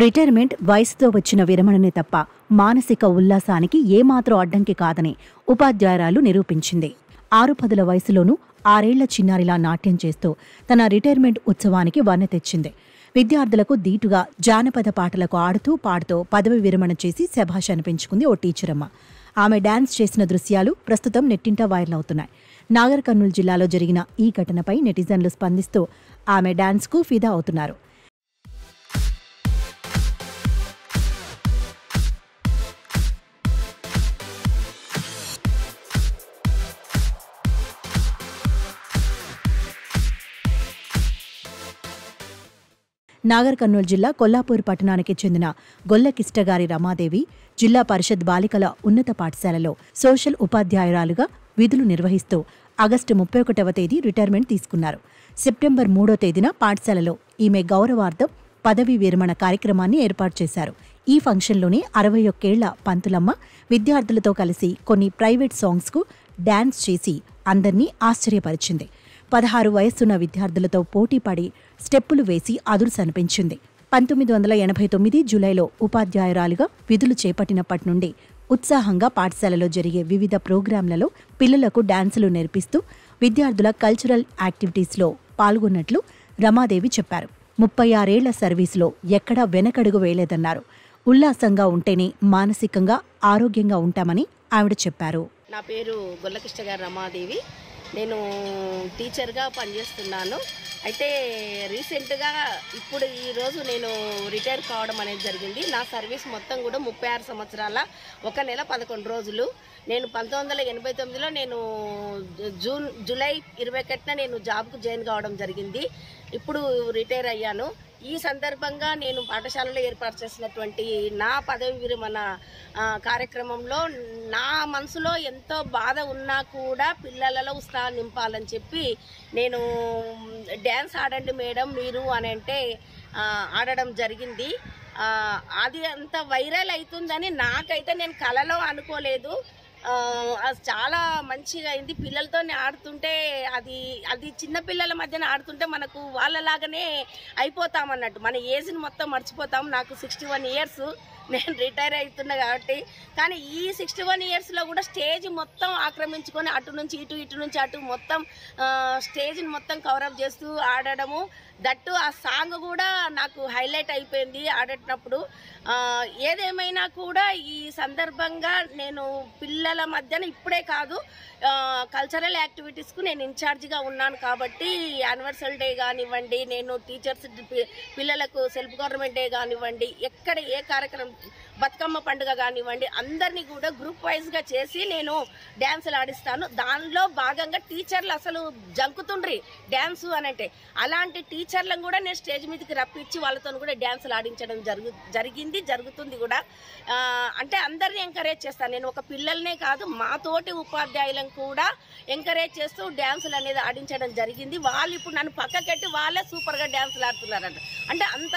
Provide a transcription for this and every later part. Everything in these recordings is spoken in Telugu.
రిటైర్మెంట్ వయసుతో వచ్చిన విరమణనే తప్ప మానసిక ఉల్లాసానికి ఏమాత్రం అడ్డంకి కాదని ఉపాధ్యాయురాలు నిరూపించింది. 6-10 వయసులోనూ 6 ఏళ్ల చిన్నారిలా నాట్యం చేస్తూ తన రిటైర్మెంట్ ఉత్సవానికి వన్నె తెచ్చింది. విద్యార్థులకు దీటుగా జానపద పాటలకు ఆడుతూ పాడుతూ పదవి విరమణ చేసి శభాష్ అనిపించుకుంది ఓ టీచరమ్మ. ఆమె డాన్స్ చేసిన దృశ్యాలు ప్రస్తుతం నెట్టింట వైరల్ అవుతున్నాయి. నాగర్ కర్నూలు జిల్లాలో జరిగిన ఈ ఘటనపై నెటిజన్లు స్పందిస్తూ ఆమె డాన్స్కు ఫిదా అవుతున్నారు. నాగర్ కర్నూలు జిల్లా కొల్లాపూర్ పట్టణానికి చెందిన గొల్లకిష్టగారి రమాదేవి జిల్లా పరిషత్ బాలికల ఉన్నత పాఠశాలలో సోషల్ ఉపాధ్యాయురాలుగా విధులు నిర్వహిస్తూ ఆగస్టు 31వ తేదీ రిటైర్మెంట్ తీసుకున్నారు. సెప్టెంబర్ 3వ తేదీన పాఠశాలలో ఈమె గౌరవార్థం పదవీ విరమణ కార్యక్రమాన్ని ఏర్పాటు చేశారు. ఈ ఫంక్షన్లోనే 61 ఏళ్ల పంతులమ్మ విద్యార్థులతో కలిసి కొన్ని ప్రైవేట్ సాంగ్స్కు డాన్స్ చేసి అందర్నీ ఆశ్చర్యపరిచింది. 16 వయస్సున్న విద్యార్థులతో పోటీపడి స్టెప్పులు వేసి అదుర్సనిపించింది. 1989 జూలైలో ఉపాధ్యాయురాలుగా విధులు చేపట్టినప్పటి నుండి ఉత్సాహంగా పాఠశాలలో జరిగే వివిధ ప్రోగ్రాంలలో పిల్లలకు డాన్సులు నేర్పిస్తూ విద్యార్థుల కల్చరల్ యాక్టివిటీస్లో పాల్గొన్నట్లు రమాదేవి చెప్పారు. 36 ఏళ్ల సర్వీసులో ఎక్కడా వెనకడుగు వేయలేదన్నారు. ఉల్లాసంగా ఉంటేనే మానసికంగా ఆరోగ్యంగా ఉంటామని ఆవిడ చెప్పారు. నా పేరు గొల్లకిష్టగారి రమాదేవి. నేను టీచర్గా పనిచేస్తున్నాను. అయితే రీసెంట్గా ఇప్పుడు ఈరోజు నేను రిటైర్ కావడం అనేది జరిగింది. నా సర్వీస్ మొత్తం కూడా 36 సంవత్సరాల 1 నెల 11 రోజులు. నేను 1989లో నేను జూలై 21న నేను జాబ్కు జాయిన్ కావడం జరిగింది. ఇప్పుడు రిటైర్ అయ్యాను. ఈ సందర్భంగా నేను పాఠశాలలో ఏర్పాటు చేసినటువంటి నా పదవి విరమణ కార్యక్రమంలో నా మనసులో ఎంతో బాధ ఉన్నా కూడా పిల్లలలో ఉత్సాహం నింపాలని చెప్పి నేను డ్యాన్స్ ఆడండి మేడం మీరు అని అంటే ఆడడం జరిగింది. అది అంత వైరల్ అవుతుందని నాకైతే నేను కలలో అనుకోలేదు. అది చాలా మంచిగా అయింది. పిల్లలతో ఆడుతుంటే అది చిన్న పిల్లల మధ్యన ఆడుతుంటే మనకు వాళ్ళలాగానే అయిపోతామన్నట్టు, మన ఏజ్ని మొత్తం మర్చిపోతాం. నాకు 61 ఇయర్స్, నేను రిటైర్ అవుతున్నా కాబట్టి. కానీ ఈ 61 ఇయర్స్లో కూడా స్టేజ్ మొత్తం ఆక్రమించుకొని అటు నుంచి ఇటు, ఇటు నుంచి అటు మొత్తం స్టేజ్ని మొత్తం కవరప్ చేస్తూ ఆడడము, దట్టు ఆ సాంగ్ కూడా నాకు హైలైట్ అయిపోయింది ఆడేటప్పుడు. ఏదేమైనా కూడా ఈ సందర్భంగా నేను పిల్లల మధ్యన ఇప్పుడే కాదు కల్చరల్ యాక్టివిటీస్కు నేను ఇన్ఛార్జిగా ఉన్నాను కాబట్టి యానివర్సరీ డే కానివ్వండి, నేను టీచర్స్ పిల్లలకు సెల్ఫ్ గవర్నమెంట్ డే కానివ్వండి, ఎక్కడ ఏ కార్యక్రమం బతుకమ్మ పండుగ కానివ్వండి, అందరినీ కూడా గ్రూప్ వైజ్గా చేసి నేను డ్యాన్సులు ఆడిస్తాను. దానిలో భాగంగా టీచర్లు అసలు జంకుతుండ్రి డ్యాన్సు అని అంటే, అలాంటి టీచర్లను కూడా నేను స్టేజ్ మీదకి రప్పించి వాళ్ళతో కూడా డ్యాన్సులు ఆడించడం జరుగుతుంది కూడా. అంటే అందరినీ ఎంకరేజ్ చేస్తాను. నేను ఒక పిల్లలనే కాదు మా తోటి ఉపాధ్యాయులను కూడా ఎంకరేజ్ చేస్తూ డ్యాన్సులు అనేది ఆడించడం జరిగింది. వాళ్ళు ఇప్పుడు నన్ను పక్కకెట్టి వాళ్ళే సూపర్గా డ్యాన్సులు ఆడుతున్నారంట. అంటే అంత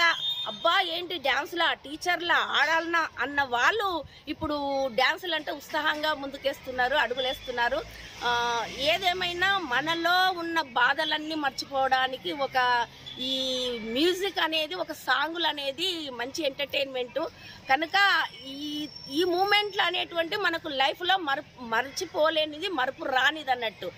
అబ్బా ఏంటి డ్యాన్సులా టీచర్లా ఆడాలన్నా అన్న వాళ్ళు ఇప్పుడు డ్యాన్సులు అంటే ఉత్సాహంగా ముందుకేస్తున్నారు, అడుగులేస్తున్నారు. ఏదేమైనా మనలో ఉన్న బాధలన్నీ మర్చిపోవడానికి ఒక ఈ మ్యూజిక్ అనేది, ఒక సాంగులు అనేది మంచి ఎంటర్టైన్మెంటు కనుక ఈ మూమెంట్లు అనేటువంటి మనకు లైఫ్లో మర్చిపోలేనిది, మరుపు రానిది అన్నట్టు.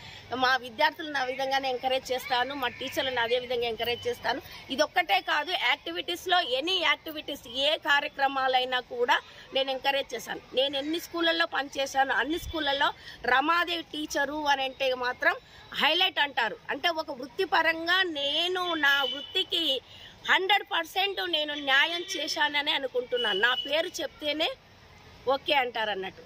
మా విద్యార్థులను ఆ విధంగానే ఎంకరేజ్ చేస్తాను, మా టీచర్లను అదే విధంగా ఎంకరేజ్ చేస్తాను. ఇదొక్కటే కాదు, యాక్టివిటీస్లో ఎనీ యాక్టివిటీస్ ఏ కార్యక్రమాలైనా కూడా నేను ఎంకరేజ్ చేశాను. నేను ఎన్ని స్కూళ్ళల్లో పనిచేశాను అన్ని స్కూళ్ళల్లో రమాదేవి టీచరు అని అంటే మాత్రం హైలైట్ అంటారు. అంటే ఒక వృత్తిపరంగా నేను నా వృత్తికి 100% నేను న్యాయం చేశానని అనుకుంటున్నాను. నా పేరు చెప్తేనే ఓకే అంటారు అన్నట్టు.